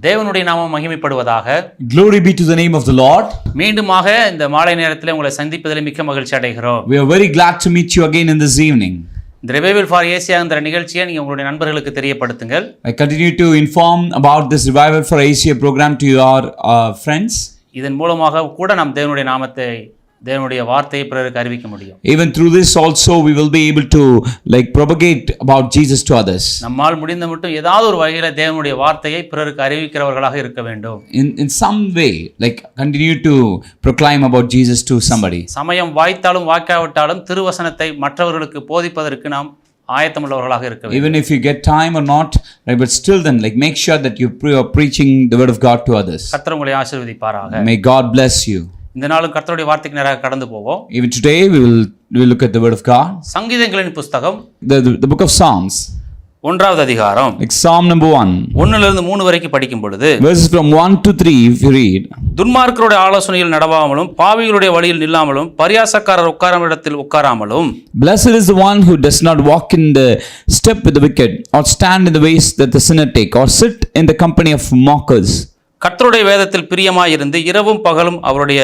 தேவனுடைய நாமம் மகிமைப்படுவதாக. Glory be to the name of the Lord. மீண்டுமாக இந்த மாலை நேரத்தில் உங்களை சந்திப்பதில் மிக்க மகிழ்ச்சி அடைகிறோம். We are very glad to meet you again in this evening. இந்த ரிவைவல் ஃபார் ஏசியா என்ற நிகழ்ச்சியை நீங்க உங்களுடைய நண்பர்களுக்கு தெரியப்படுத்துங்கள். I continue to inform about this Revival for Asia program to your friends. இதன் மூலமாக கூட நாம் தேவனுடைய வார்த்தையை பிறருக்கு அறிவிக்க முடியும். Even through this also we will be able to propagate about Jesus to others. நம்மால் முடிந்த மட்டும் ஏதாவது ஒரு வகையில தேவனுடைய வார்த்தையை பிறருக்கு அறிவிக்கிறவர்களாக இருக்க வேண்டும். In some way continue to proclaim about Jesus to somebody. சமயம் வாய்த்தாலும் வாய்க்காவிட்டாலும் திருவசனத்தை மற்றவர்களுக்கு போதிப்பதற்கு நாம் ஆயத்தமுள்ளவர்களாக இருக்க வேண்டும். Even if you get time or not, but still then make sure that you are preaching the word of God to others. கர்த்தர் உங்களை ஆசீர்வதிப்பாராக. May God bless you. இந்த நாளும் கர்த்தருடைய வார்த்தைக்கு நேராக கடந்து போவோம். Even today we will look at the word of God. சங்கீதங்களின் புத்தகம் the book of Psalms. 1வது அதிகாரம். Psalm number 1. 1 லிருந்து 3 வரைக்கும் படிக்கும் பொழுது verses from 1 to 3 if you read. துன்மார்க்கருடைய ஆலோசனையில் நடவாமலும் பாவிகளுடைய வழியில் நில்லாமலும் பரியாசக்காரர் உட்காரும் இடத்தில் உட்காராமலும். Blessed is the one who does not walk in the step with the wicked, or stand in the ways that the sinner take, or sit in the company of mockers. கர்த்தருடைய வேதத்தில் பிரியமாயிருந்து இரவும் பகலும் அவருடைய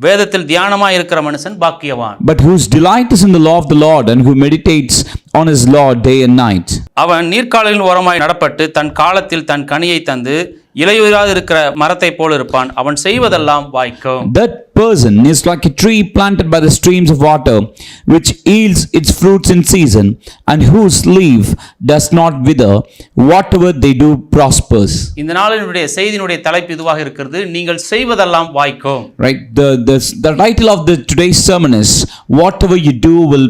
வேதத்தில் தியானமாய் இருக்கிற மனுஷன் பாக்கியவான். But whose delight is in the law of the Lord, and who meditates on his law day and night. அவன் நீர்க்காலின் ஓரமாய் நடப்பட்டு தன் காலத்தில் தன் கனியை தந்து இலையுதிராது இருக்கிற மரத்தை போல் இருப்பான். அவன் செய்வதெல்லாம் வாய்க்கும். That person is like a tree planted by the streams of water, which yields its fruits in season, and whose leaf does not wither. Whatever they do prospers. இந்த நாளினுடைய செய்தியினுடைய தலைப்பு இதுவாக இருக்கிறது, நீங்கள் செய்வதெல்லாம் வாய்க்கும். Right, the title of the today's sermon is whatever you do will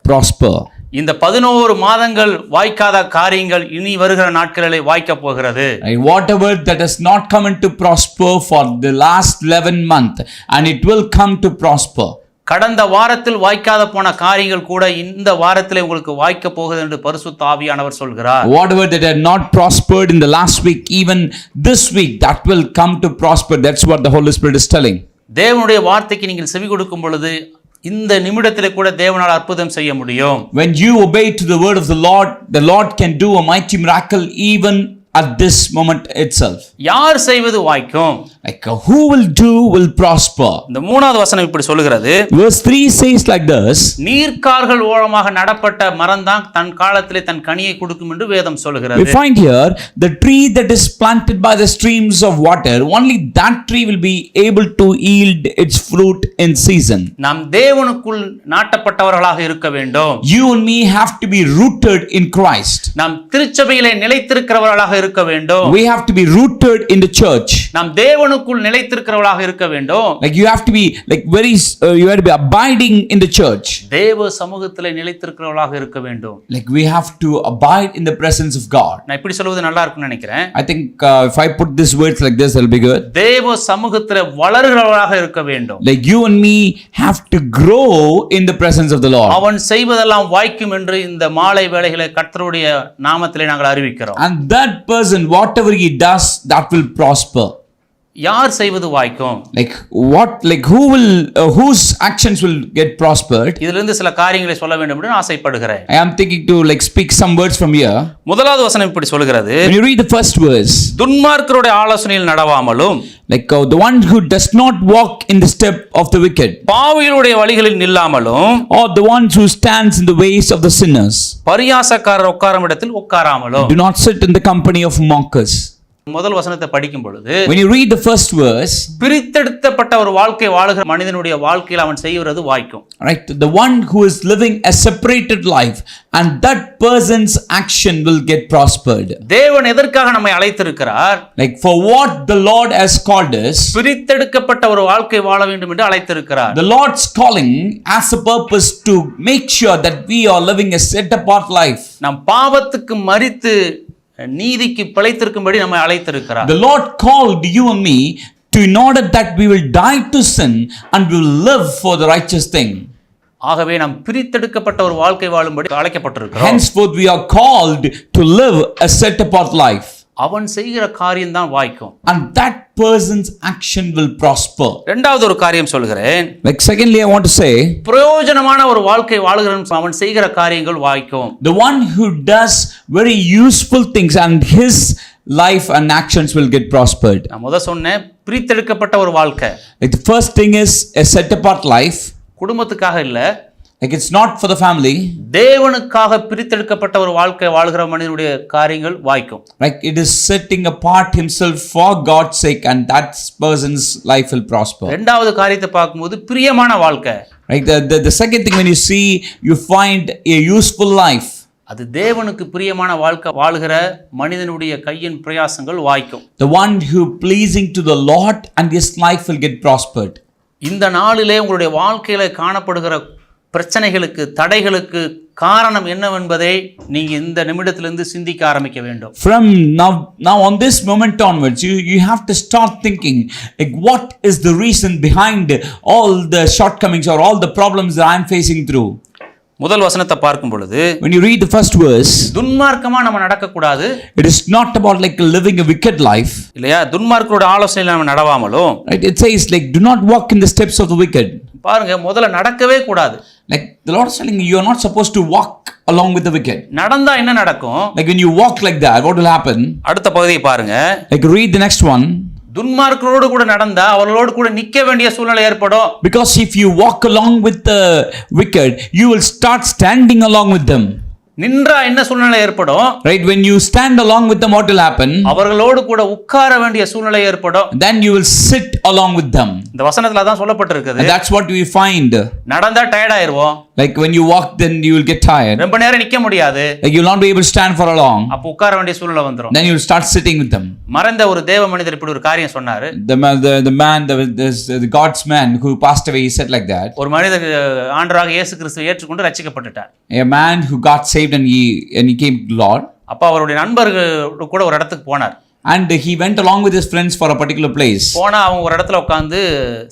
prosper. இந்த 11 மாதங்கள் வாய்க்காத காரியங்கள் இனி வருகிற நாட்களிலே வாய்க்க போகிறது. Whatever that has not come into prosper for the last 11 month, and it will come to prosper. கடந்த வாரத்தில் வாய்க்காத போன காரியங்கள் கூட இந்த வாரத்திலே உங்களுக்கு வாய்க்க போகுது என்று பரிசுத்த ஆவியானவர் சொல்கிறார். Whatever that had not prospered in the last week, even this week that will come to prosper. That's what the Holy Spirit is telling. தேவனுடைய வார்த்தைக்கு நீங்கள் செவி கொடுக்கும் பொழுது இந்த நிமிடத்திலே கூட தேவனால் அற்புதம் செய்ய முடியும். When you obey to the word of the Lord can do a mighty miracle even at this moment itself. யார் செய்வது வாய்க்கும்? Who will prosper. இந்த 3வது வசனம் இப்படி சொல்கிறது. Verse 3 says like this. நீர்க்கால்கள் ஓரமாக நடப்பட்ட மரம்தான் தன் காலத்திலே தன் கனியை கொடுக்கும் என்று வேதம் சொல்கிறது. We find here the tree that is planted by the streams of water, only that tree will be able to yield its fruit in season. நாம் தேவனுக்குள் நாட்டப்பட்டவர்களாக இருக்க வேண்டும். You and me have to be rooted in Christ. நாம் திருச்சபையிலே நிலைத்திருக்கிறவர்களாக இருக்க வேண்டும். We have to be rooted in the church. நாம் தேவனுக்குள் நிலைத்திருக்கிறவர்களாக இருக்க வேண்டும். You have to be you have to be abiding in the church. தேவ சமூகத்திலே நிலைத்திருக்கிறவர்களாக இருக்க வேண்டும். We have to abide in the presence of God. நான் இப்படி சொல்வது நல்லா இருக்கும்னு நினைக்கிறேன். I think if I put these words like this, it'll be good. தேவ சமூகத்திலே வளருகிறவர்களாக இருக்க வேண்டும். You and me have to grow in the presence of the Lord. அவன் செய்வதெல்லாம் வாய்க்கும் என்று இந்த மாலை வேளையிலே கர்த்தருடைய நாமத்திலே நாங்கள் அறிவிக்கிறோம். And that person, whatever he does, that will prosper. யார் செய்வது வாய்க்கும்? Whose actions will get prospered? இதிலிருந்து சில காரியங்களை சொல்ல வேண்டும் என்று ஆசைப்படுகிறேன். I am thinking to speak some words from here. முதலாவது வசனம் இப்படி சொல்கிறது. When you read the first verse, துன்மார்க்கருடைய ஆலோசனையில் நடவாமலும், the one who does not walk in the step of the wicked, பாவிகளுடைய வழிகளில் நில்லாமலும், or the one who stands in the ways of the sinners, பரியாசக்காரர் உட்காரும் இடத்தில் உட்காராமலும். do not sit in the company of mockers. முதல் வசனத்தை படிக்கும் பொழுது, when you read the first verse, பிரித்தெடுக்கப்பட்ட ஒரு வாழ்க்கை வாழுகிற மனிதனுடைய வாழ்க்கையில் அவன் செய்வது வாய்க்கும். Right, the one who is living a separated life, and that person's action will get prospered. தேவன் எதற்காக நம்மை அழைத்திருக்கிறார்? For what the Lord has called us. பிரித்தெடுக்கப்பட்ட ஒரு வாழ்க்கை வாழ வேண்டும் என்று அழைத்திருக்கிறார். The Lord's calling has a purpose to make sure that we are living a set apart life. நாம் பாவத்துக்கு மரித்து நீதிக்கு பிழைத்திருக்கும்படி நம்மை அழைத்திருக்கிறார். The Lord called you and me in order that we will die to sin and we will live for the righteous thing. ஆகவே நாம் பிரித்தெடுக்கப்பட்ட ஒரு வாழ்க்கை வாழும்படி அழைக்கப்பட்டிருக்கிறோம். Henceforth we are called to live a set apart life. அவன் செய்கிற காரியம் தான் வாய்க்கும். And that person's action will prosper. இரண்டாவது ஒரு காரியம் சொல்கிறேன். Secondly, I want to say, பிரயோஜனமான ஒரு வாழ்க்கை வாழுகிறவன் அவன் செய்கிற காரியங்கள் வாய்க்கும். The one who does very useful things and his life and actions will get prospered. நான் முத சொன்னேன், பிரித்தெடுக்கப்பட்ட ஒரு வாழ்க்கை. Like the first thing is a set apart life. குடும்பத்துக்காக இல்ல, Like it's not for the family. தேவனுக்காக பிரித்தெடுக்கப்பட்ட ஒரு வாழ்க்கை வாழ்கிற மனிதனுடைய காரியங்கள் வாய்க்கும். Like it is setting apart himself for God's sake, and that person's life will prosper. இரண்டாவது காரியத்தை பார்க்கும்போது பிரியமான வாழ்க்கை. Right, the second thing, when you see, you find a useful life. அது தேவனுக்கு பிரியமான வாழ்க்கை வாழ்கிற மனிதனுடைய கையின் பிரயாசங்கள் வாய்க்கும். The one who pleasing to the Lord, and his life will get prospered. இந்த நாளிலே உங்களுடைய வாழ்க்கையில காணப்படுகிற பிரச்சனைகளுக்கு, தடைகளுக்கு காரணம் என்னவென்பதை நீங்க இந்த நிமிடத்திலிருந்து சிந்திக்க ஆரம்பிக்க வேண்டும். From now on this moment onwards, you have to start thinking, like, what is the reason behind all the shortcomings or all the problems that I am facing through? முதல் வசனத்தை பார்க்கும் பொழுது, When you read the first verse, துன்மார்க்கமா நம்ம நடக்கக்கூடாது. it is not about like living a wicked life. இல்லையா? துன்மார்க்கரோட ஆலோசனையில் நம்ம நடவாமலும், Right? It says like, do not walk in the steps of the wicked. பாருங்க, முதல்ல நடக்கவே கூடாது. Like the Lord is telling you, you are not supposed to walk along with the wicked. நடந்தா என்ன நடக்கும்? Like when you walk like that, what will happen? அடுத்த பகுதியை பாருங்க. Like read the next one. துன்மார்க்கரோடு கூட நடந்தா அவர்களோடு கூட நிக்க வேண்டிய சூழ்நிலை ஏற்படும். Because if you walk along with the wicked, you will start standing along with them. நின்றா என்ன சூழ்நிலை ஏற்படும்? Right, when you stand along with them, what will happen? அவர்களோடு கூட உட்கார வேண்டிய சூழ்நிலை ஏற்படும். Then you will sit along with them. இந்த வசனத்துல தான் சொல்லப்பட்டிருக்குது. And that's what we find. நடந்தா tired ஆயிருவோம். Like when you walk, then you will get tired. ரொம்ப நேரம் நிக்க முடியாது. Like you will not be able to stand for long. அப்ப உட்கார வேண்டிய சூழ்நிலை வந்துரும். Then you will start sitting with them. மறைந்த ஒரு தேவ மனிதர் இப்படி ஒரு காரியம் சொன்னாரு. The God's man who passed away, he said like that. ஒரு மனிதர் ஆண்டவராக இயேசு கிறிஸ்துவை ஏற்றுக்கொண்டு ரட்சிக்கப்பட்டுட்டார். A man who got saved and he came to Lord. அப்ப அவருடைய நண்பர்கள் கூட ஒரு இடத்துக்கு போனார். And he went along with his friends for a particular place. போனா அவங்க ஒரு இடத்துல உட்கார்ந்து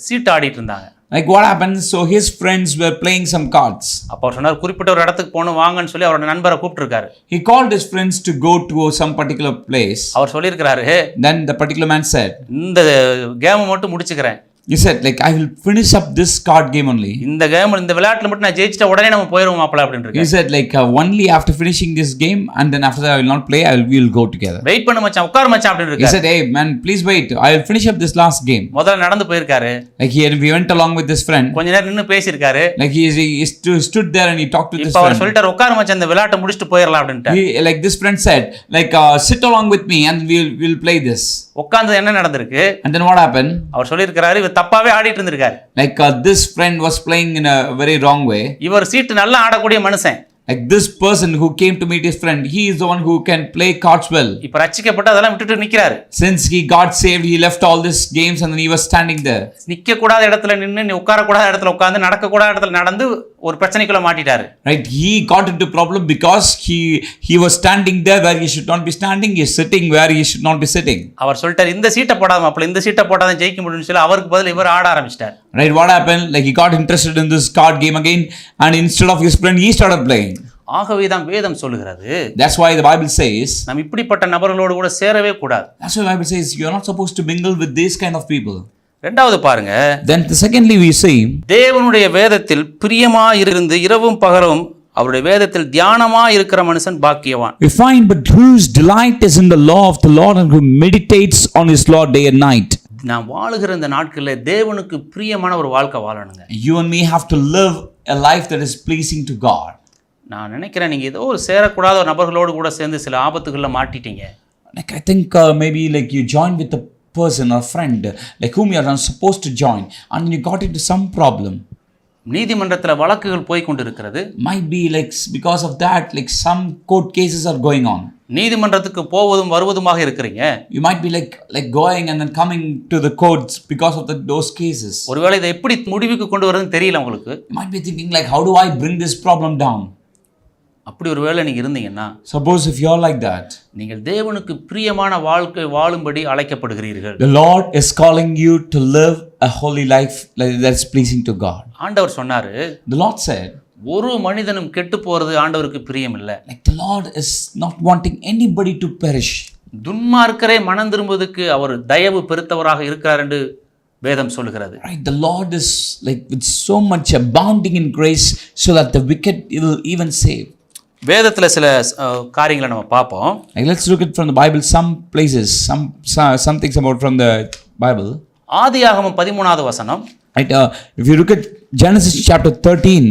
சீட்டு ஆடிட்டு இருந்தாங்க. Like what happened? So his friends were playing some cards. அப்ப அவர் சொன்னார், குறிப்பிட்ட ஒரு இடத்துக்கு போணும் வாங்கன்னு சொல்லி அவரோட நண்பரை கூப்பிட்டுருக்காரு. He called his friends to go to some particular place. அவர் சொல்லியிருக்கிறாரு, Then the particular man said, இந்த கேம் மட்டும் முடிச்சுக்கிறேன். he said like, I will finish up this card game only. இந்த கேம், இந்த விளையாட்டுல மட்டும் நான் ஜெயிச்சிட்ட உடனே நம்ம போயிடுவோம் மாப்ள அப்படின்னு He said like, only after finishing this game, and then after that I will not play, we will go together. Wait பண்ணு மச்சான், உட்கார் மச்சான் அப்படின்னு He இருக்காரு. said, hey man, please wait, I will finish up this last game. முதல்ல நடந்து போயிருக்காரு. Like we went along with this friend. கொஞ்ச நேரம் நின்னு பேசியிருக்காரு. Like he stood there and he talked to this இப்ப அவர் friend. சொல்லிட்டாரு, உட்கார் மச்சான், இந்த விளையாட்டை முடிச்சிட்டு போயிடலாம் அப்படின்ட்டு. Like this friend said like, sit along with me and we'll play this. உட்கார்ந்து என்ன நடந்திருக்கு? And then what happened? அவர் சொல்லியிருக்கிறாரு, இவர் தப்பாவே ஆடிட்டு இருந்திருக்காரு. Like this friend was playing in a very wrong way. இவர் சீட்டு நல்லா ஆடக்கூடிய மனுஷன். Like this person who came to meet his friend, he is the one who can play cards well. இப்ப ரட்சிக்கப்பட்டு அதெல்லாம் விட்டுட்டு நிக்கிறாரு. Since he got saved, he left all these games and then he was standing there. நிக்க கூடாத இடத்துல நின்னு, நீ உட்கார கூடாத இடத்துல உட்கார்ந்து, நடக்க கூடாத இடத்துல நடந்து ஒரு பிரச்சனைக்குள்ள மாட்டிட்டாரு. Right, he got into problem because he was standing there where he should not be standing. He is sitting where he should not be sitting. அவர் சொல்லிட்டாரு, இந்த சீட்டை போடாத மாப்ள, இந்த சீட்டை போடாதான் ஜெயிக்க முடியும்னு சொல்லி அவருக்கு பதில் இவர் ஆட ஆரம்பிச்சிட்டார். Right, what happened? Like he got interested in this card game again, and instead of his friend, he started playing. ஆகவே தான் வேதம் சொல்லுகிறது, That's why the Bible says, நாம் இப்படிப்பட்ட நபர்களோடு கூட சேரவே கூடாது. that's why the Bible says you are not supposed to mingle with these kind of people. இரண்டாவது பாருங்க, Then secondly we see, தேவனுடைய வேதத்தில் பிரியமாய் இருந்து இரவும் பகலும் அவருடைய வேதத்தில் தியானமாய் இருக்கிற மனுஷன் பாக்கியவான். we find, but whose delight is in the law of the Lord, and who meditates on his law day and night. நாம் வாழுகிற இந்த நாட்களில் தேவனுக்கு பிரியமான ஒரு வாழ்க்கை வாழணுங்க. You and me have to live a life that is pleasing to God. நான் நினைக்கிறேன், நீங்க ஏதோ ஒரு சேரக்கூடாத ஒரு நபர்களோடு கூட சேர்ந்து சில ஆபத்துகளில் மாட்டிட்டீங்க. Like I think maybe like you joined with a person or friend like whom you are not supposed to join, and you got into some problem. நீதிமன்றத்தில் வழக்குகள் போய் கொண்டிருக்கிறது. Might be like because of that, like some court cases are going on. நீதிமன்றத்துக்கு போவதும் வருவதுமாக இருக்கிறீங்க. You might be like going and then coming to the courts because of those cases. ஒருவேளை இதை எப்படி முடிவுக்கு கொண்டு வரதுன்னு தெரியல உங்களுக்கு. You might be thinking like, how do I bring this problem down? அப்படி ஒருவேளை நீங்க இருந்தீங்கன்னா, suppose if you are like that, நீங்கள் தேவனுக்கு பிரியமான வாழ்க்கை வாழும்படி அழைக்கப்படுகிறீர்கள். the Lord is calling you to live a holy life that's pleasing to God. ஆண்டவர் சொன்னாரு, The Lord said, ஒரு மனிதனும் கெட்டு போறது ஆண்டவருக்கு பிரியம் இல்ல. like the Lord is not wanting anybody to perish. துன்மார்க்கரை மனம் திரும்புவதற்கு அவர் தயவு பெருத்தவராக இருக்கிறார் என்று வேதம் சொல்லுகிறது. Right, the Lord is like with so much abounding in grace, so that the wicked will even save. வேதத்தில் சில காரியங்களை நம்ம பார்ப்போம். Like, let's look at from the Bible some places, some things about from the Bible. ஆதியாகமம் 13வது வசனம். Right, if you look at Genesis chapter 13,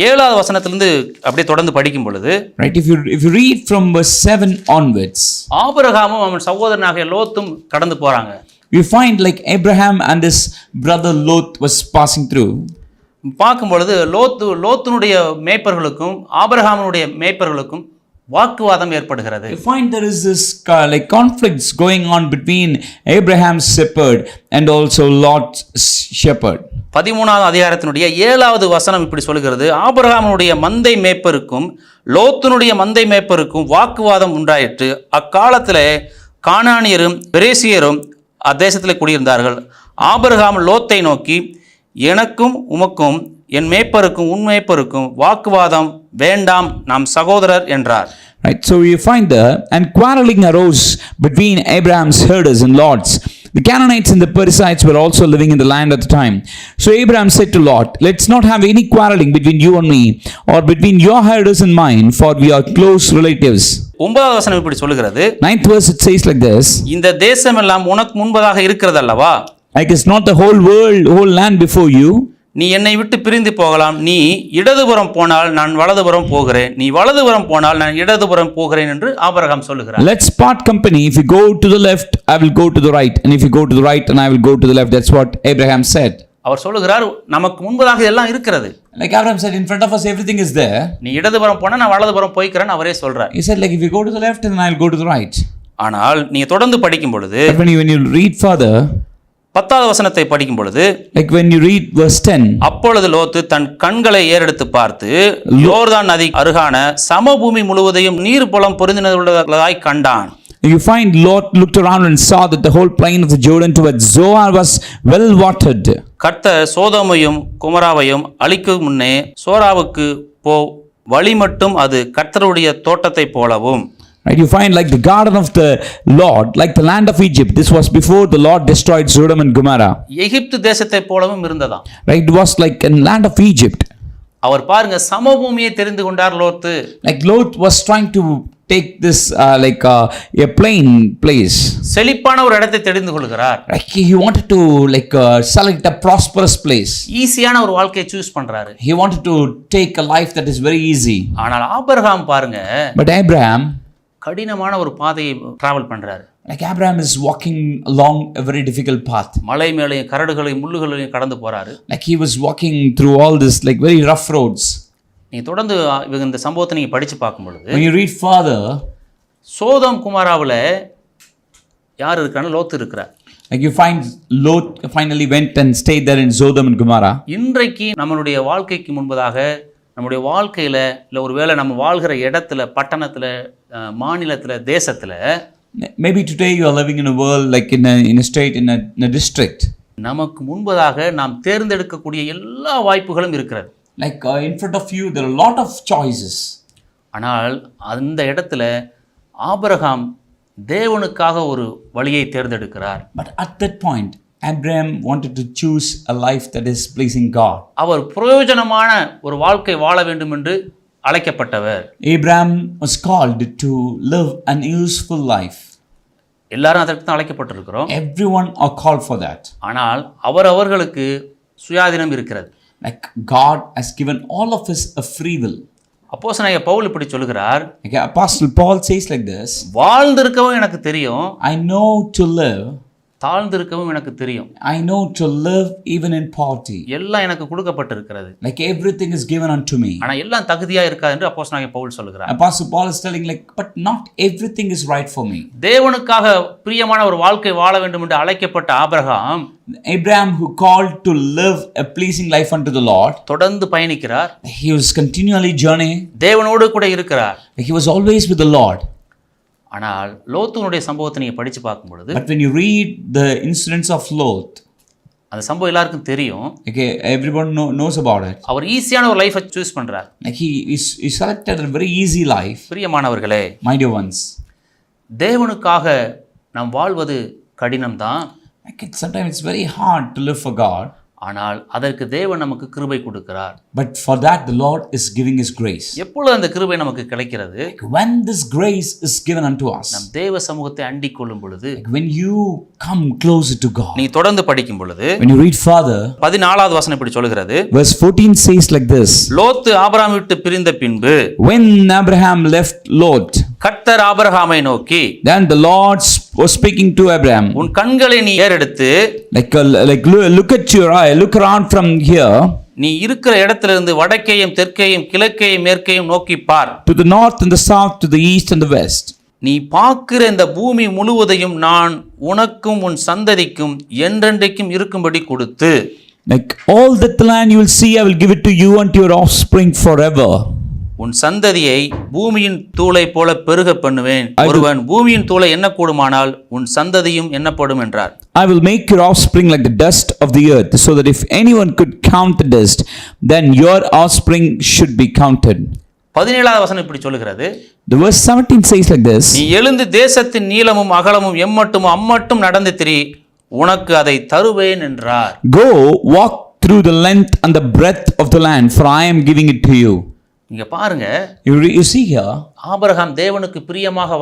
7வது வசனத்திலிருந்து அப்படியே தொடர்ந்து படிக்கும் பொழுது, right, if you read from verse 7 onwards, ஆபிரகாமும் அவன் சகோதரனாகிய லோத்தும் கடந்து போறாங்க. we find like Abraham and his brother Lot was passing through. பார்க்கும் பொழுது லோத்துனுடைய மேய்ப்பர்களுக்கும் ஆபிரகாமுடைய மேய்ப்பர்களுக்கும் வாக்குவாதம் ஏற்படுகிறது. You find there is this like conflicts going on between Abraham's shepherd and also Lot's shepherd. 13வது அதிகாரத்தினுடைய 7வது வசனம் இப்படி சொல்கிறது, ஆபிரகாமுடைய மந்தை மேய்ப்பருக்கும் லோத்துனுடைய மந்தை மேய்ப்பருக்கும் வாக்குவாதம் உண்டாயிற்று. அக்காலத்தில் கானானியரும் பெரேசியரும் அத்தேசத்தில் குடியிருந்தார்கள். ஆபிரகாம் லோத்தை நோக்கி, எனக்கும் உமக்கும் என் மேய்ப்பருக்கும் உன் மேய்ப்பருக்கும் வாக்குவாதம் வேண்டாம், நாம் சகோதரர் என்றார். Right, so you find there, and quarreling arose between Abraham's herders and Lot's. The Canaanites and the Perizzites were also living in the land at the time. So Abraham said to Lot, let's not have any quarreling between you and me, or between your herders and mine, for we are close relatives. 9வது வசனம் இப்படி சொல்லுகிறது, 9th verse it says like this, இந்த தேசம் எல்லாம் உனக்கு முன்பதாக இருக்கிறது அல்லவா, like it's not the whole world, whole land before you. நீ என்னை விட்டு பிரிந்து போகலாம், நீ இடதுபுறம் போனால் நான் வலதுபுறம் போகிறேன், நீ வலதுபுறம் போனால் நான் இடதுபுறம் போகிறேன் என்று ஆபிரகாம் சொல்லுகிறார். Let's part company. If you go to the left, I will go to the right, and if you go to the right, and I will go to the left. That's what Abraham said. அவர் சொல்லுகிறார், நமக்கு முன்பதாக எல்லாம் இருக்கிறது. Like Abraham said, in front of us everything is there. நீ இடதுபுறம் போனா நான் வலதுபுறம் போய்க்கிறேன் அவரே சொல்றார். He said, like, if you go to the left, then I'll go to the right. ஆனால் நீங்க தொடர்ந்து படிக்கும் பொழுது, But when you read further, 10வது வசனத்தை படிக்கும் பொழுது, like when you read verse 10, அப்பொழுது லோத்து தன் கண்களை ஏறெடுத்து பார்த்து யோர்தான் நதி அருகான சமபூமி முழுவதையும் நீர் புலம் பொருந்தினதாய் கண்டான். you find Lot looked around and saw that the whole plain of the Jordan towards Zoar was well watered. கர்த்தர் சோதோமையும் குமராவையும் அழிக்கும் முன்னே சோராவுக்கு போ, வழி மட்டும் அது கர்த்தருடைய தோட்டத்தை போலவும். Right, you find like the garden of the Lord, like the land of Egypt. This was before the Lord destroyed Sodom and Gomorrah. எகிப்து தேசத்தை போலவும் இருந்ததாம். Right, it was like in land of Egypt. அவர் பாருங்க, சமபூமியை தெரிந்து கொண்டார் லோத்து. Like Lot was trying to take this a plain place. செழிப்பான ஒரு இடத்தை தெரிந்து கொள்கிறார். Like he wanted to select a prosperous place. ஈஸியான ஒரு வாழ்க்கையை சூஸ் பண்றாரு. He wanted to take a life that is very easy. ஆனால் ஆபிரகாம் பாருங்க, But Abraham, கடினமான ஒரு பாதையை டிராவல் பண்றாரு. like Abraham is walking along a very difficult path. மலை மேலையும் கரடுகளையும் முள்ளுகளையும் கடந்து போறாரு. Like he was walking through all this like very rough roads. நீங்க தொடர்ந்து இந்த சம்பவத்தை நீங்க படிச்சு பார்க்கும் பொழுது, When you read further, Sodom குமாராவுல யார் இருக்கான்னு லோத்து இருக்கிறார். like you find Lot finally went and stayed there in Sodom and Gomorrah. இன்றைக்கு நம்மளுடைய வாழ்க்கைக்கு முன்பதாக நம்முடைய வாழ்க்கையில இல்லை ஒருவேளை நம்ம வாழ்கிற இடத்துல, பட்டணத்துல, மாநிலத்துல, தேசத்துல, maybe today you are living in a world like in a state, in a district. நமக்கு முன்பதாக நாம் தேர்ந்தெடுக்கக்கூடிய எல்லா வாய்ப்புகளும் இருக்கிறது. Like in front of you there are a lot of choices. ஆனால் அந்த இடத்துல ஆபிரகாம் தேவனுக்காக ஒரு வழியை தேர்ந்தெடுக்கிறார். But at that point Abraham wanted to choose a life that is pleasing God. அவர் பிரயோஜனமான ஒரு வாழ்க்கை வாழ வேண்டும் என்று அழைக்கப்பட்டவர். Abraham was called to live an useful life. எல்லாரும் அதற்கு தான் அழைக்கப்பட்டிருக்கிறோம். Everyone are called for that. ஆனால் அவர்களுக்கு சுயாதீனம் இருக்கிறது. Like God has given all of us a free will. அப்போஸ்தலனாகிய பவுல் இப்படி சொல்கிறார், Like Apostle Paul says like this, வாழ்ந்திருக்கவும் எனக்கு தெரியும், I know to live, தாழ்ந்திருக்கவும் எனக்கு தெரியும். I know to live even in poverty. எல்லாம் எனக்கு கொடுக்கப்பட்டிருக்கிறது. Like everything is given unto me. ஆனா எல்லாம் தகுதியா இருக்காது என்று அப்போஸ்தலனாகிய பவுல் சொல்கிறார். Apostle Paul is telling like, but not everything is right for me. தேவனுக்காக பிரியமான ஒரு வாழ்க்கை வாழ வேண்டும் என்று அழைக்கப்பட்ட Abraham, Abraham who called to live a pleasing life unto the Lord, தொடர்ந்து பயணிக்கிறார். he was continually journeying. தேவனோடு கூட இருக்கிறார். He was always with the Lord. ஆனால் லோத்துனுடைய சம்பவத்தை நீங்க படிச்சு பார்க்கும் பொழுது, But when you read the incidents of Lot, அந்த சம்பவம் எல்லாருக்கும் தெரியும். okay, everyone knows about it. அவர் ஈஸியான ஒரு லைஃபை சூஸ் பண்றார். Like he selected a very easy life. பிரியமானவர்களே, My dear ones, தேவனுக்காக நாம் வாழ்வது கடினம்தான். like sometimes it's very hard to live for God. ஆனால் அதற்கு தேவன் நமக்கு கிருபை கொடுக்கிறார். But for that, the Lord is giving His grace. எப்பொழுது அந்த கிருபை நமக்கு கிடைக்கிறது? When this grace is given unto us, நம் தேவ சமூகத்தை அண்டிக் கொள்ளும் பொழுது, when you come closer to God, நீ தொடர்ந்து படிக்கும் பொழுது, when you read further, 14வது வசனம் இப்படி சொல்கிறது. verse 14 says like this: Lot Abraham விட்டு பிரிந்த பின்பு, when Abraham left Lot, கர்த்தர் ஆபிரகாமை நோக்கி, then the Lord was speaking to Abraham, உன் கண்களை நீ ஏறெடுத்து, look at your eye, look around from here, நீ இருக்கிற இடத்திலிருந்து வடக்கேயும் தெற்கேயும் கிழக்கேயும் மேற்கேயும் நோக்கி பார். to the north and the south, to the east and the west. நீ பார்க்கிற இந்த பூமி முழுவதையும் நான் உனக்கும் உன் சந்ததிக்கும் என்றென்றைக்கும் இருக்கும்படி கொடுத்து, Like all that land you will see, I will give it to you and to your offspring forever. உன் சந்ததியை பூமியின் தூளை போல பெருக பண்ணுவேன். ஒருவன் பூமியின் தூளை எண்ணக்கூடுமானால் உன் சந்ததியும் எண்ணப்படும் என்றார். I will make your offspring like the dust of the earth, so that if anyone could count the dust, then your offspring should be counted. 17வது வசனம் இப்படி சொல்லுகிறது. The verse 17 says like this: நீ எழுந்து தேசத்தின் நீளமும் அகலமும் எம்மட்டும் அம்மட்டும் நடந்து திரி, உனக்கு அதை தருவேன் என்றார். Go, walk through the length and the breadth of the land, for I am giving it to you. இங்க பாருங்க, You see here, ஆபிரகாம் தேவனுக்கு பிரியமாக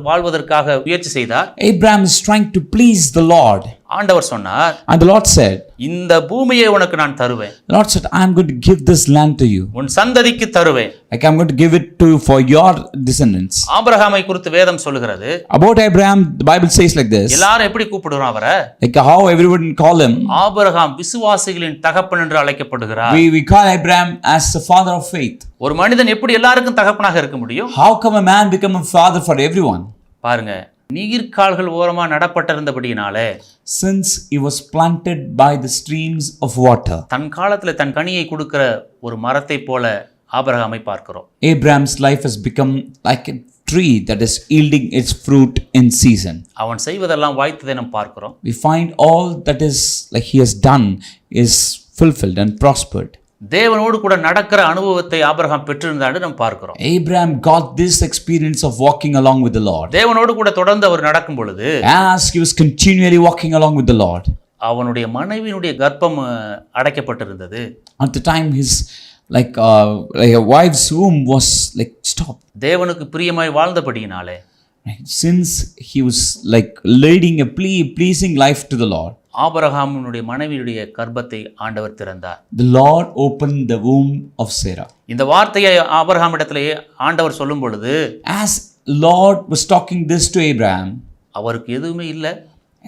வாழ்வதற்காக முயற்சி செய்தார். Abraham is trying to please the Lord. ஆண்டவர் சொன்னார், And the Lord said, இந்த பூமியை உனக்கு நான் தருவேன். the Lord said, I am going to give this land to you. உன் சந்ததிக்கு தருவேன். Like I'm going to give it for your descendants. ஆபிரகாமை குறித்து வேதம் சொல்லுகிறது. About Abraham, the Bible says like this. எல்லாரும் எப்படி கூப்பிடுறோம் அவரை? Like how everyone call him. Abraham விசுவாசிகளின் தகப்பன் என்று அழைக்கப்படுகிறார். We call Abraham as the father of faith. ஒரு மனிதன் எப்படி எல்லாருக்கும் தகப்பனாக இருக்க முடியும்? How come a man become a father for everyone? பாருங்க, நீர்க்கால்கள் ஓரமா நடப்பட்டிருந்தபடியினாலே, Since he was planted by the streams of water, தன் காலத்துல தன் கனியை கொடுக்கிற ஒரு மரத்தை போல ஆபிரகாமை பார்க்கிறோம். Abraham's life has become like a tree that is yielding its fruit in season. அவன் செய்வதெல்லாம் வாய்த்ததை நாம் பார்க்கிறோம். We find all that is like he has done is fulfilled and prospered. தேவனோடு கூட நடக்கிற அனுபவத்தை ஆபிரகாம் பெற்றிருந்தான்னு நாம் பார்க்கிறோம். Abraham got this experience of walking along with the Lord. தேவனோடு கூட தொடர்ந்து அவர் நடக்கும் பொழுது, As he was continually walking along with the Lord, அவனுடைய மனைவியினுடைய கர்ப்பம் அடைக்கப்பட்டிருந்தது. at the time his like a wife's womb was like stopped. தேவனுக்கு பிரியமாய் வாழ்ந்தபடியினாலே, Right? Since he was like leading a pleasing life to the Lord, ஆபிரகாமினுடைய மனைவியுடைய கர்ப்பத்தை ஆண்டவர் திறந்தார். the Lord opened the womb of Sarah. இந்த வார்த்தையை ஆபிரகாமிடத்திலேயே ஆண்டவர் சொல்லும் பொழுது, As Lord was talking this to Abraham, அவருக்கு எதுவுமே இல்லை,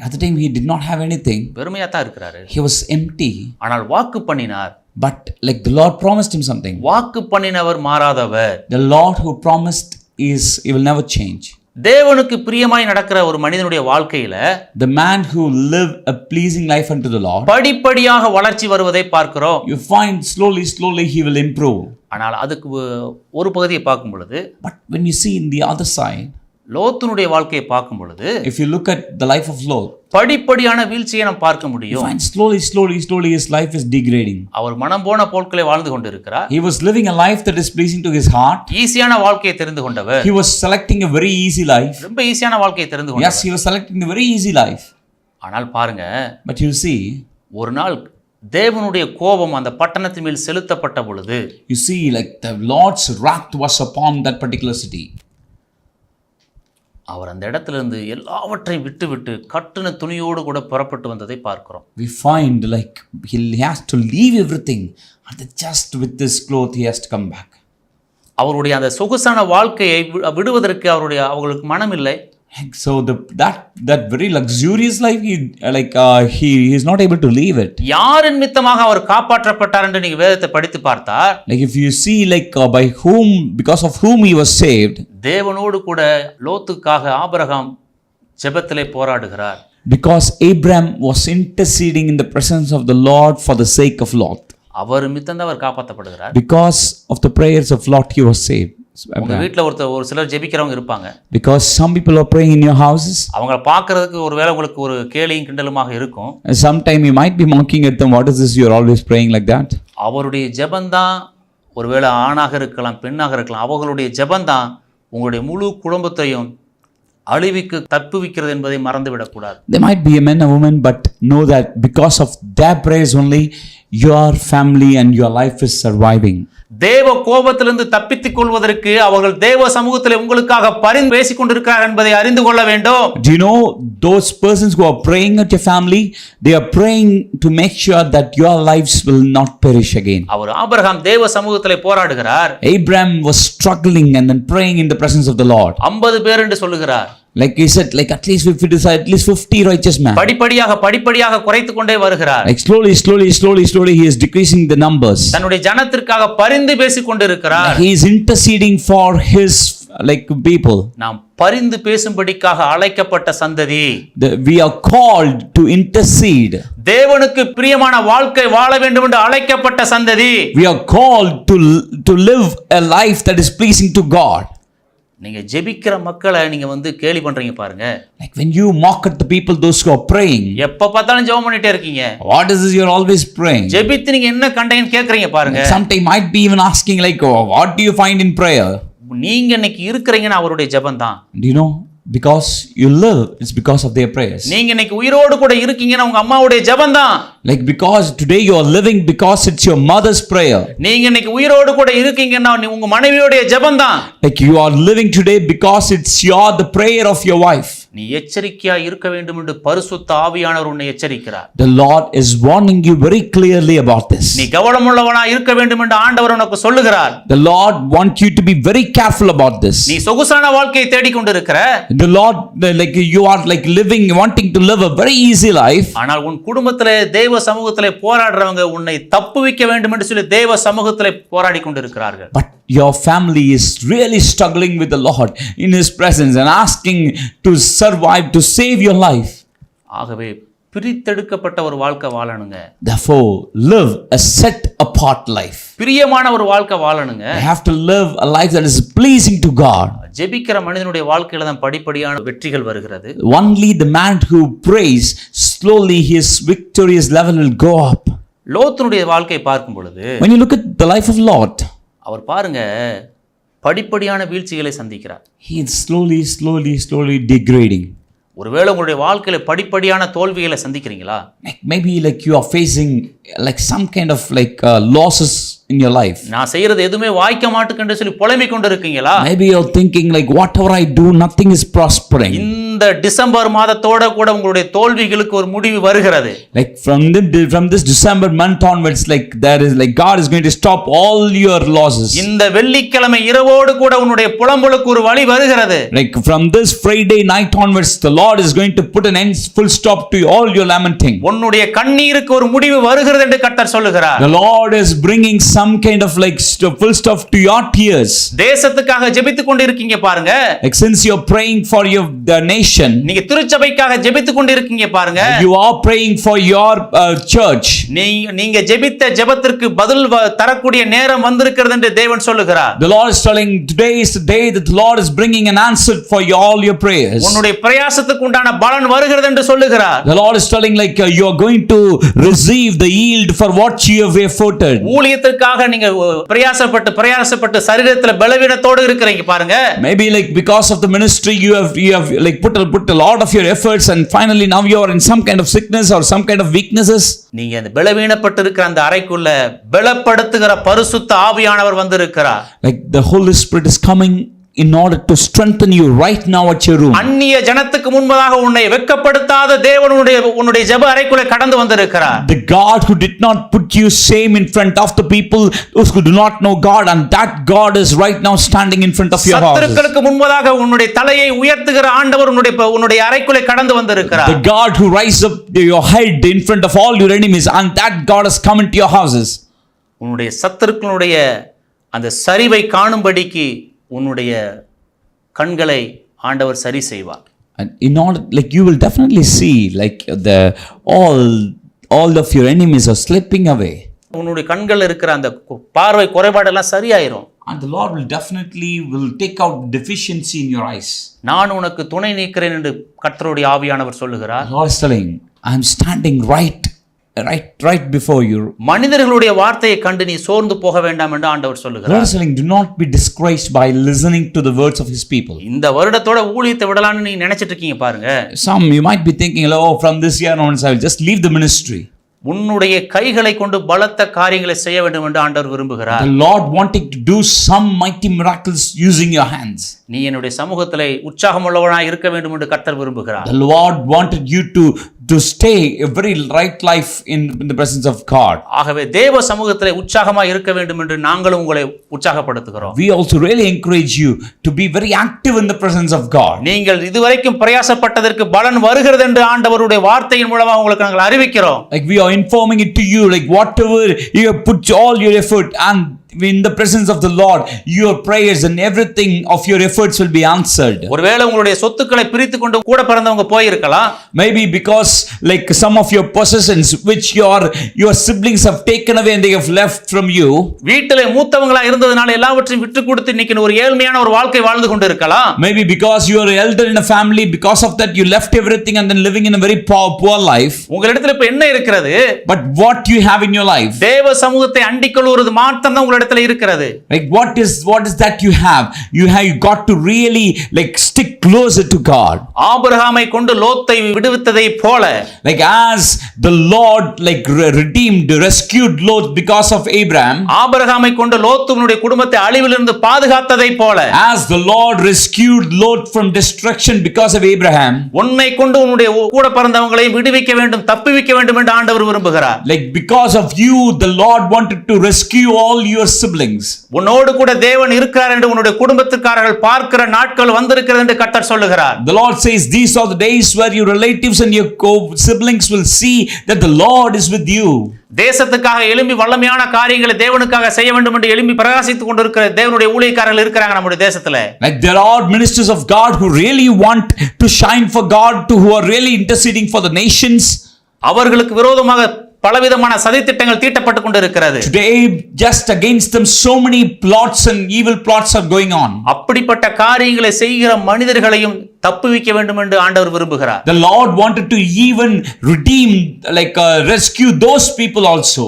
at the time he did not have anything. வெறுமையா தான் இருக்கிறாரு. He was empty. ஆனால் வாக்கு பண்ணினார். But like the Lord promised him something. வாக்கு பண்ணினவர் மாறாதவர். The Lord who promised he will never change. தேவனுக்கு பிரியமாய் நடக்கிற ஒரு மனிதனுடைய வாழ்க்கையில, The man who live a pleasing life unto the Lord, படிப்படியாக வளர்ச்சி வருவதை பார்க்கிறோம். you find slowly he will improve. ஆனால் அதுக்கு ஒரு பகுதியை பார்க்கும் பொழுது, But when you see in the other side, லோத்துனுடைய வாழ்க்கையை பார்க்கும் பொழுது, if you look at the life of Lot, படிப்படியான வீழ்ச்சியை நாம் பார்க்க you முடியும். find slowly his life is degrading. அவர் மனம் போன போட்களை வாழ்ந்து கொண்டிருக்கிறார். He was living a life that is pleasing to his heart. ஈஸியான வாழ்க்கையை தெரிந்து கொண்டவர். He was selecting a very easy life. ரொம்ப ஈஸியான வாழ்க்கையை தெரிந்து Yes, கொண்டவர். he was selecting the very easy life. ஆனால் பாருங்க, But you see, ஒரு நாள் தேவனுடைய கோபம் அந்த பட்டணத்தின் மேல் செலுத்தப்பட்ட பொழுது, you see like the Lord's wrath was upon that particular city. அவர் அந்த இடத்திலிருந்து எல்லாவற்றையும் விட்டு கட்டுன துணியோடு கூட புறப்பட்டு வந்ததை பார்க்கிறோம். We find like he has to leave everything and just with this cloth he has to come back. அவருடைய அந்த சொகுசான வாழ்க்கையை விடுவதற்கு அவர்களுக்கு மனம் இல்லை. So that very luxurious life he is not able to leave it. யாரின் நிமித்தமாக அவர் காப்பாற்றப்பட்டார் என்று நீங்க வேதத்தை படித்து பார்த்தால், Like if you see like because of whom he was saved. தேவனோடு கூட லோத்துக்காக ஆபிரகாம் ஜெபத்திலே போராடுகிறார். Because Abraham was interceding in the presence of the Lord for the sake of Lot. அவர் நிமித்தம் அவர் காப்பாற்றப்படுகிறார். Because of the prayers of Lot he was saved. உங்க வீட்டில் ஒரு சிலர் ஜெபிக்கிறவங்க இருப்பாங்க. Because some people are praying in your houses. அவங்களை பார்க்கறதுக்கு ஒருவேளை உங்களுக்கு ஒரு கேலியும் கிண்டலுமாக இருக்கும். Sometime you might be mocking at them. What is this? You are always praying like that. அவருடைய ஜெபந்தான், ஒருவேளை ஆணாக இருக்கலாம் பெண்ணாக இருக்கலாம், அவர்களுடைய ஜெபந்தான் உங்களுடைய முழு குடும்பத்தையும் அழிவுக்கு தப்புவிக்கிறது என்பதை மறந்துவிடக்கூடாது. There might be a man or woman, but know that because of their prayers only, your family and your life is surviving. தேவ கோபத்திலிருந்து தப்பித்துக் கொள்வதற்கு அவர்கள் தேவ சமூகத்தில் உங்களுக்காக பரிந்து பேசிக் கொண்டிருக்கிறார்கள் என்பதை அறிந்து கொள்ள வேண்டும். Do you know those persons who are praying at your family? They are praying to make sure that your lives will not perish again. அவர் ஆபிரகாம் தேவ சமூகத்திலே போராடுகிறார். Abraham was struggling and then praying in the presence of the Lord. 50 பேர் என்று சொல்லுகிறார். Like he said, like at least if it is at least 50 righteous men. படிப்படியாக குறைத்துக் கொண்டே வருகிறார். Like slowly he is decreasing the numbers. தன்னுடைய ஜனத்திற்காக பரிந்து பேசிக் கொண்டிருக்கிறார். He is interceding for his like people. நாம் பரிந்து பேசும்படிக்காக அழைக்கப்பட்ட சந்ததி. We are called to intercede. தேவனுக்கு பிரியமான வாழ்க்கை வாழ வேண்டும் என்று அழைக்கப்பட்ட சந்ததி. We are called to live a life that is pleasing to God. நீங்க ஜெபிக்கிற மக்களை நீங்க கேலி பண்றீங்க பாருங்க. Like when you mock at the people, those who are praying. எப்ப பார்த்தாலும் ஜெபம் பண்ணிட்டே இருக்கீங்க. What is this you're always praying? ஜெபித்து நீங்க என்ன கண்டீங்கன்னு கேக்குறீங்க பாருங்க. Sometimes might be even asking like, oh, what do you find in prayer? நீங்க இன்னைக்கு இருக்கிறீங்கன்னா அவருடைய ஜெபம் தான். Do you know? Because you live, it's because of their prayers. நீங்க இன்னைக்கு உயிரோடு கூட இருக்கீங்கன்னா உங்க அம்மாவுடைய ஜெபம் தான். Like because today you are living because it's your mother's prayer. நீங்க இன்னைக்கு உயிரோடு கூட இருக்கீங்கன்னா உங்க மனைவியோட ஜெபம் தான். Like you are living today because it's the prayer of your wife. நீ எச்சரிக்கையா இருக்க வேண்டும் என்று பரிசுத்த ஆவியானவர் உன்னை எச்சரிக்கிறார். The Lord is warning you very clearly about this. நீ கவனமுள்ளவனா இருக்க வேண்டும் என்று ஆண்டவர் உனக்கு சொல்லுகிறார். The Lord wants you to be very careful about this. நீ சொகுசான வாழ்க்கையை தேடிக் கொண்டிருக்கிற. The Lord like you are like living wanting to live a very easy life. ஆனால் உன் குடும்பத்திலே தேவ சமூகத்திலே போராடுறவங்க உன்னை தப்புவிக்க வேண்டும் என்று சொல்லி தேவ சமூகத்திலே போராடி கொண்டிருக்கிறார்கள். But your family is really struggling with the Lord in his presence and asking to survive, to save your life. ஆகவே பிரித்தெடுக்கப்பட்ட ஒரு வாழ்க்கை வாழணுங்க. Therefore live a set apart life. பிரியமான ஒரு வாழ்க்கை வாழணுங்க. You have to live a life that is pleasing to God. ஜெபிக்கிற மனிதனுடைய வாழ்க்கையில தான் படிப்படியான வெற்றிகள் வருகிறது. Only the man who prays, slowly his victorious level will go up. லோத்துனுடைய வாழ்க்கையை பார்க்கும் பொழுது When you look at the life of Lot, அவர் பாருங்க படிப்படியான வீழ்ச்சிகளை சந்திக்கிறார். he is slowly degrading. ஒருவேளை உங்களுடைய வாழ்க்கையில படிப்படியான தோல்விகளை சந்திக்கிறீங்களா? Maybe like you are facing like some kind of like losses in your life. நான் செய்யறது எதுவுமே வாய்க்க மாட்டேங்குன்னு சொல்லி புலம்பிக் கொண்டு இருக்கீங்களா? Maybe you're thinking like whatever I do, nothing is prospering. இந்த டிசம்பர் மாதத்தோட கூட உங்களுடைய தோல்விகளுக்கு ஒரு முடிவு வருகிறது. Like from this December month onwards, like there is like God is going to stop all your losses. இந்த வெள்ளிக்கிழமை இரவோடு கூட உன்னுடைய புலம்பலுக்கு ஒரு வழி வருகிறது. Like from this Friday night onwards, the Lord is going to put an end, full stop to all your lamenting. உன்னுடைய கண்ணீருக்கு ஒரு முடிவு வருகிறது என்று கர்த்தர் சொல்லுகிறார். The Lord is bringing some kind of like full stop to your tears. தேசத்துக்காக ஜெபித்துக் கொண்டு இருக்கீங்க பாருங்க. Like since you're praying for the nation, நீங்க திருச்சபைக்காக ஜெபித்துக் கொண்டு இருக்கீங்க பாருங்க. you are praying for your church. நீங்க ஜெபித்த ஜெபத்திற்கு பதில் தரக்கூடிய நேரம் வந்திருக்கிறது என்று தேவன் சொல்லுகிறார். The Lord is telling today is the day that the Lord is bringing an answer for all your prayers. உன்னுடைய பிரயாசத்துக்கு உண்டான பலன் வருகிறது என்று சொல்லுகிறார். The Lord is telling like you are going to receive the yield for what you have efforted. ஊழியத்துக்காக நீங்க பிரயாசப்பட்டு சரீரத்துல பலவீனத்தோடு இருக்கீங்க பாருங்க. Maybe like because of the ministry you have like put a lot of your efforts and finally now you are in some kind of sickness or some kind of weaknesses. நீங்க அந்த பலவீனப்பட்டு இருக்கிற அந்த அறைக்குள்ள பலப்படுத்துகிற பரிசுத்த ஆவியானவர் வந்திருக்கிறார். Like the Holy Spirit is coming in order to strengthen you right now at your room. அந்நிய ஜனத்துக்கு முன்பதாக உன்னை வெட்கப்படுத்தாத தேவன் உன்னுடைய ஜெப அறைக்குள்ளே கடந்து வந்திருக்கிறார். The God who did not put you shame in front of the people who do not know God, and that God is right now standing in front of your house. சத்துருக்களுக்கு முன்பதாக உன்னுடைய தலையை உயர்த்துகிற ஆண்டவர் உன்னுடைய அறைக்குள்ளே கடந்து வந்திருக்கிறார். The God who raises up your head in front of all your enemies, and that God has come into your houses. உன்னுடைய சத்துருக்களுடைய அந்த சரிவை காணும்படிக்கு உன்னுடைய கண்களை ஆண்டவர் சரி செய்வார். And in order like you will definitely see like the all of your enemies are slipping away. உன்னுடைய கண்கள் இருக்கிற அந்த பார்வை குறைபாடெல்லாம் சரியாயிரும். And the Lord will definitely take out deficiency in your eyes. நான் உனக்கு துணை நிற்கிறேன் என்று கர்த்தருடைய ஆவியானவர் சொல்லுகிறார். The Lord is telling, I am standing right right before you. மனிதர்களுடைய வார்த்தையை கண்டு நீ சோர்ந்து போக வேண்டாம் என்று ஆண்டவர் The சொல்லுகிறார். Lord is telling, do not be disgraced by listening to the words of His people. இந்த வருடத்தோட ஊழியத்தை விடலாம்னு நீ நினைச்சிட்டு இருக்கீங்க பாருங்க. Some you might be thinking, oh, from this year onwards I will just leave the ministry. உன்னுடைய கைகளை கொண்டு பலத்த காரியங்களை செய்ய வேண்டும் என்று ஆண்டவர் விரும்புகிறார். The Lord wanting to do some mighty miracles using your hands. நீ என்னுடைய சமூகத்திலே உற்சாகமுள்ளவனாய் இருக்க வேண்டும் என்று கர்த்தர் விரும்புகிறார். The Lord wanted you to stay a very right life in the presence of God. ஆகவே தேவ சமூகத்திலே உற்சாகமாய் இருக்க வேண்டும் என்று நாங்களும் உங்களை உற்சாகப்படுத்துகிறோம். We also really encourage you to be very active in the presence of God. நீங்கள் இதுவரைக்கும் பிரயாசப்பட்டதற்கு பலன் வருகிறது என்று ஆண்டவருடைய வார்த்தையின் மூலமாக உங்களுக்கு நாங்கள் அறிவிக்கிறோம். Like we are informing it to you, like whatever you have put all your effort and in the presence of the Lord, your prayers and everything of your efforts will be answered. ஒருவேளை உங்களுடைய சொத்துக்களை பிரித்து கொண்டு கூட பிறந்தவங்க போய் இருக்கலாம். Maybe because like some of your possessions which your siblings have taken away and they have left from you. வீட்டிலே மூத்தவங்களா இருந்ததனால எல்லாவற்றையும் விட்டு கொடுத்து இன்னைக்கு ஒரு ஏழ்மையான ஒரு வாழ்க்கை வாழ்ந்து கொண்டு இருக்கலாம். Maybe because you are elder in a family, because of that you left everything and then living in a very poor life. உங்களிடத்தில் இப்ப என்ன இருக்கிறது? But what you have in your life? தேவ சமூகத்தை அண்டிக் கொள்வது மாத்திரம் தான் இருக்கிறது. Like what is that you have? You got to really like stick closer to God. ஆபிரகாமை கொண்டு லோத்தை விடுவித்ததை போல, like as the Lord like redeemed, rescued Lot because of Abraham. ஆபிரகாமை கொண்டு லோத்துனுடைய குடும்பத்தை அழிவிலிருந்து பாதுகாத்ததை போல, as the Lord rescued Lot from destruction because of Abraham. உன்னை கொண்டு உன்னுடைய கூட பிறந்தவங்களை விடுவிக்க வேண்டும், தப்புவிக்க வேண்டும் என்று ஆண்டவர் விரும்புகிறார். Like because of you the Lord wanted to rescue all your siblings. உன்னோடு கூட தேவன் இருக்கிறார் என்று உன்னுடைய குடும்பத்துக்காரர்கள் பார்க்கிற நாட்கள் வந்திருக்கிறது என்று கர்த்தர் சொல்லுகிறார். The Lord says these are the days where your relatives and your siblings will see that the Lord is with you. தேசத்துக்காக எழும்பி வல்லமையான காரியங்களை தேவனுக்காக செய்ய வேண்டும் என்று எழும்பி பிரகாசித்துக் கொண்டிருக்கிற தேவனுடைய ஊழியக்காரர்கள் இருக்கிறாங்க நம்முடைய தேசத்துல. Like there are ministers of God who really want to shine for God, who are really interceding for the nations. அவர்களுக்கு விரோதமாக பலவிதமான சதித்திட்டங்கள் தீட்டப்பட்டுக் கொண்டிருக்கிறது. Today just against them so many plots and evil plots are going on. அப்படிப்பட்ட காரியங்களை செய்கிற மனிதர்களையும் தப்புவிக்க வேண்டும் என்று ஆண்டவர் விரும்புகிறார். The Lord wanted to even redeem, like rescue those people also.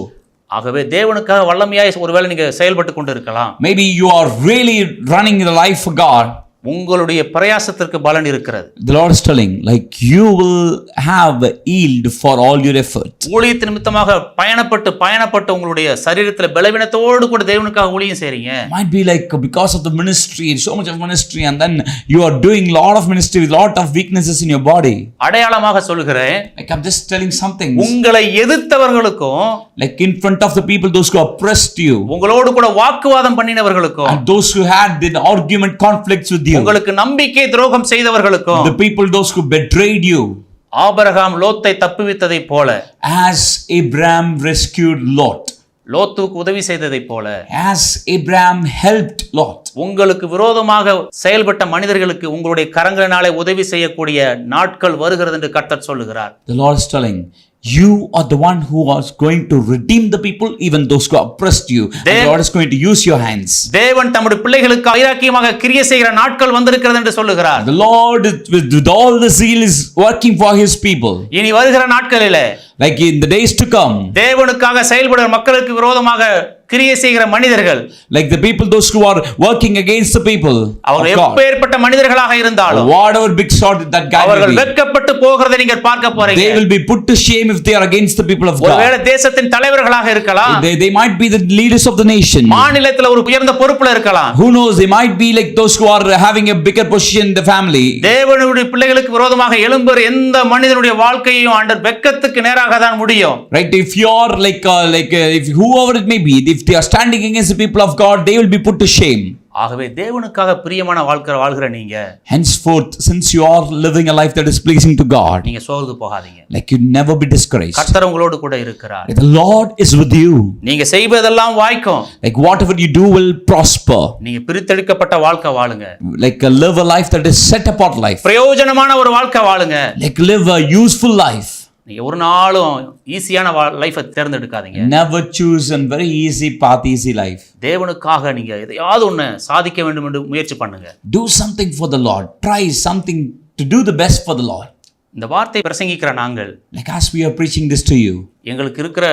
ஆகவே தேவனுக்காக வல்லமையாய் ஒருவேளை நீங்க செயல்பட்டு கொண்டிருக்கலாம். Maybe you are really running the life for God. உங்களுடைய பிரயாசத்திற்கு பலன் இருக்கிறது. The Lord is telling, like you will have yield for all your efforts. ஊழியத்தின் நிமித்தமாக பயணப்பட்டு உங்களுடைய சரீரத்தில் பலவீனத்தோடு கூட தேவனுக்காக ஊழியம் செய்றீங்க. Might be like because of the ministry, so much of ministry, and then you are doing lot of ministry with lot of weaknesses in your body. அடையாளமாக சொல்கிறேன். Like I'm just telling something. உங்களை எதிர்த்தவர்களுக்கும், like in front of the people those who oppressed you, உங்களோடு கூட வாக்குவாதம் பண்ணினவர்களுக்கும், and those who had the argument conflicts with you, உங்களுக்கு நம்பிக்கை துரோகம் செய்தவர்களுக்கும், the people those who betrayed you. Abraham லோத்தை தப்புவித்ததை போல, as Abraham rescued Lot, லோத்துக்கு உதவி செய்ததை போல, as Abraham helped Lot, உங்களுக்கு விரோதமாக செயல்பட்ட மனிதர்களுக்கு உங்களுடைய கரங்களினாலே உதவி செய்யக்கூடிய நாட்கள் வருகிறது என்று கர்த்தர் சொல்லுகிறார். The Lord is telling, you are the one who is going to redeem the people, even those who oppressed you. And the Lord is going to use your hands. தேவன் தம்முடைய பிள்ளைகளுக்கு வைராக்கியமாக கிரியை செய்கிற நாட்கள் வந்திருக்கிறது என்று சொல்லுகிறார். The Lord with all the zeal is working for his people. இனி வருகிற நாட்களிலே, like in the days to come, தேவனுக்காக செயல்படுகிற மக்களுக்கு விரோதமாக கிரியை செய்கிற மனிதர்கள், like the people those who are working against the people, அவர்கள் எப்பேற்பட்ட மனிதர்களாக இருந்தாலும், whatever big sort that guy அவர்கள் வெட்கப்பட்டு போகிறதை நீங்கள் பார்க்க போறீங்க. they will be put to shame if they are against the people of God. ஒருவேளை தேசத்தின் தலைவர்களாக இருக்கலாம், they might be the leaders of the nation, மாநிலத்தில் ஒரு உயர்ந்த பொறுப்புல இருக்கலாம், who knows, they might be like those who are having a bigger position in the family. தேவனுடைய பிள்ளைகளுக்கு விரோதமாக எழும்புகிற எந்த மனிதனுடைய வாழ்க்கையும் ஆண்டவர் வெட்கத்துக்கு நேராக தான் முடியும். Right, if you are if whoever it may be, if they are standing against the people of God, they will be put to shame. ஆகவே தேவனுக்காக பிரியமான வாழ்க்கை வாழ்கிற நீங்க, henceforth since you are living a life that is pleasing to God, நீங்க சோர்ந்து போகாதீங்க. like you never be discouraged. கர்த்தர் உங்களோடு கூட இருக்கிறார். The Lord is with you. நீங்க செய்வதெல்லாம் வாய்க்கும். like whatever you do will prosper. நீங்க பிரித்தெடுக்கப்பட்ட வாழ்க்கை வாழுங்க. like live a life that is set apart life. பிரயோஜனமான ஒரு வாழ்க்கை வாழுங்க. like live a useful life. நீங்க ஒரு நாளும் ஈஸியான லைஃபை தேர்ந்தெடுக்காதீங்க. never choose a very easy path, easy life. தேவனுக்காக நீங்க எதையாவது ஒண்ணு சாதிக்க வேண்டும் என்று முயற்சி பண்ணுங்க. do something for the Lord. try something to do the best for the Lord. இந்த வார்த்தை பிரசங்கிக்கிற நாங்கள் like as we are preaching this to you, எங்களுக்கு இருக்கிற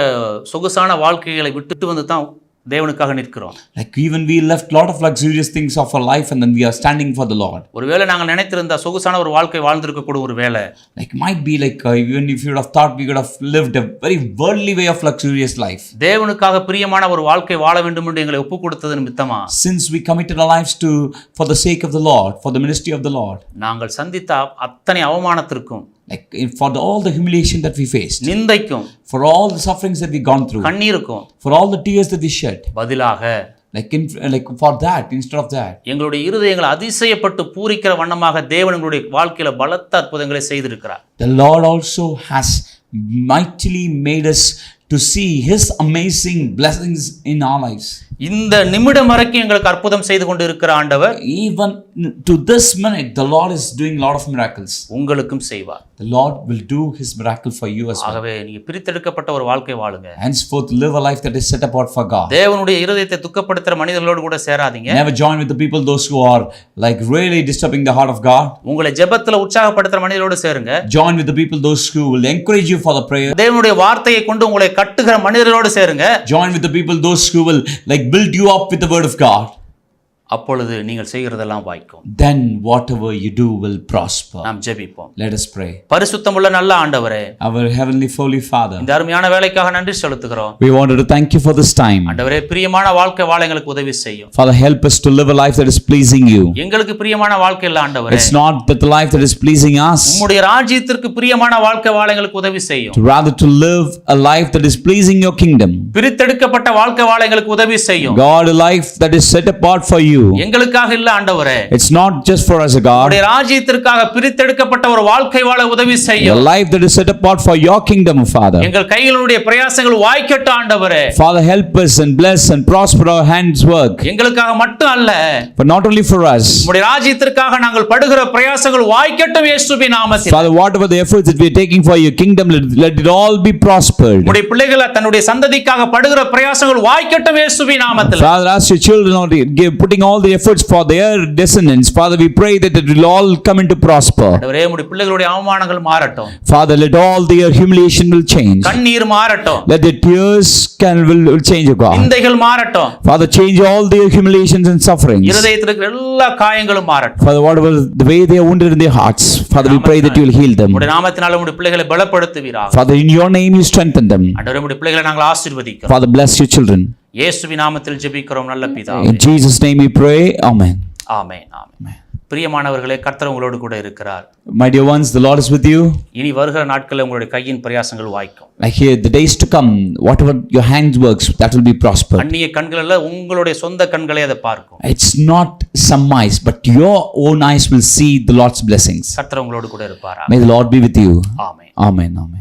சொகுசான வாழ்க்கைகளை விட்டுட்டு வந்து தான் தேவனுக்காக நிற்கிறோம். like even we left lot of luxurious things of our life and then we are standing for the Lord. ஒருவேளை நாங்கள் நினைத்திருந்தா சொகுசான ஒரு வாழ்க்கை வாழ்ந்திருக்க கூட ஒரு வேளை Like might be like even if you would have thought we could have lived a very worldly way of luxurious life. தேவனுக்காக பிரியமான ஒரு வாழ்க்கை வாழ வேண்டும் என்று எங்களை ஒப்பு கொடுத்தது நிமித்தமா Since we committed our lives to for the sake of the Lord, for the ministry of the Lord, நாங்கள் சந்தித்த அத்தனை அவமானத்திற்கும் like for all the humiliation that we faced, நிந்தைக்கும் for all the sufferings that we gone through, கண்ணீருக்கும் for all the tears that we shed, பதிலாக like for that, instead of that, எங்களுடைய இருதயங்களை அதிசயப்பட்டு பூரிக்கிற வண்ணமாக தேவன் எங்களுடைய வாழ்க்கையில பலத்த அற்புதங்களை செய்திருக்கிறார். the Lord also has mightily made us to see His amazing blessings in our lives. இந்த நிமிடம் வரைக்கும் எங்களுக்கு அற்புதம் செய்து கொண்டு இருக்கிற ஆண்டவர் Even to this minute, the Lord is doing a lot of miracles. உங்களுக்கும் செய்வார். The Lord will do His miracle for you as well. ஆகவே நீங்க பிரித்தெடுக்கப்பட்ட ஒரு வாழ்க்கை வாழுங்க. Henceforth, live a life that is set apart for God. தேவனுடைய இருதயத்தை துக்கப்படுத்துற மனிதர்களோடு கூட சேராதீங்க. Never join with the people, those who are like really disturbing the heart of God. உங்களை ஜெபத்துல உற்சாகப்படுத்துற மனிதர்களோடு சேருங்க. Join with the people, those who will encourage you for the prayer. தேவனுடைய வார்த்தையை கொண்டு உங்களை கட்டுகிற மனிதர்களோடு சேருங்க. Join with the people, those who will like build you up with the word of God. அப்பொழுது நீங்கள் செய்கிறதெல்லாம் வாய்க்கும். Then whatever you do will prosper. நாம் ஜெபிப்போம். Let us pray. பரிசுத்தமுள்ள நல்ல ஆண்டவரே, Our heavenly holy Father, இந்த அருமையான வேலைக்காக நன்றி செலுத்துகிறோம். we wanted to thank you for this time. ஆண்டவரே, பிரியமான வாழ்க்கை வாழ எங்களுக்கு உதவி செய்யும். Father, help us to live a life that is pleasing you. எங்களுக்கு பிரியமான வாழ்க்கை இல்ல ஆண்டவரே, It's not that the life that is pleasing us, உம்முடைய ராஜ்யத்திற்கு பிரியமான வாழ்க்கை வாழ எங்களுக்கு உதவி செய்யும். rather to live a life that is pleasing your kingdom. பிரித்தெடுக்கப்பட்ட வாழ்க்கை வாழ எங்களுக்கு உதவி செய்யும். God, a life that is set apart for you. எங்களுக்காக இல்ல ஆண்டவரே, It's not just for us, God. உம்முடைய ராஜ்யத்திற்காக பிரித்தெடுக்கப்பட்ட ஒரு வாழ்க்கை வாழ உதவி A செய்யும். life that is set apart for your kingdom, Father. எங்கள் கைகளுடைய பிரயாசங்கள் வாய்க்கட்டும் ஆண்டவரே. Father, help us and bless and prosper our hands' work. எங்களுக்காக மட்டும் அல்ல, But not only for us. உம்முடைய ராஜ்யத்திற்காக நாங்கள் படுகிற பிரயாசங்கள் வாய்க்கட்டும் இயேசுவின் நாமத்தில். Father, whatever the efforts that we are taking for your kingdom, let it all be prospered. உம்முடைய பிள்ளைகள் தன்னுடைய சந்ததிக்காக படுகிற பிரயாசங்கள் வாய்க்கட்டும் இயேசுவின் நாமத்தில். Father, as your children are putting all the efforts for their descendants, Father, we pray that it will all come into prosper. ஆண்டவரே, உம்முடைய பிள்ளைகளுடைய அவமானங்கள் மாறட்டும். Father, let all their humiliation will change. கண்ணீர் மாறட்டும். Let their tears will change, O God. நிந்தைகள் மாறட்டும். Father, change all their humiliations and sufferings. இருதயத்தில் இருக்கிற எல்லா காயங்களும் மாறட்டும். Father, whatever the way they are wounded in their hearts, Father, we pray that you will heal them. உம்முடைய நாமத்தினால உம்முடைய பிள்ளைகளை பலப்படுத்துவீராக. Father, in your name you strengthen them. ஆண்டவரே, உம்முடைய பிள்ளைகளை நாங்கள் ஆசீர்வதிக்கிறோம். Father, bless your children. இயேசுவின் நாமத்தில் ஜெபிக்கிறோம் நல்ல பிதாவே. In Jesus' name we pray. Amen. ஆமென். ஆமென். பிரியமானவர்களே, கர்த்தர் உங்களோடு கூட இருக்கிறார். My dear ones, the Lord is with you. இனி வருகிற நாட்களில் உங்களுடைய கையின் பிரயாசங்கள் வாய்க்கும். Like here, the days to come, whatever your hands works, that will be prospered. அந்நிய கண்களில் உங்களுடைய சொந்த கண்களே அதை பார்க்கும். It's not some eyes, but your own eyes will see the Lord's blessings. கர்த்தர் உங்களோடு கூட இருப்பாரா. May the Lord be with you. Amen. Amen. Amen.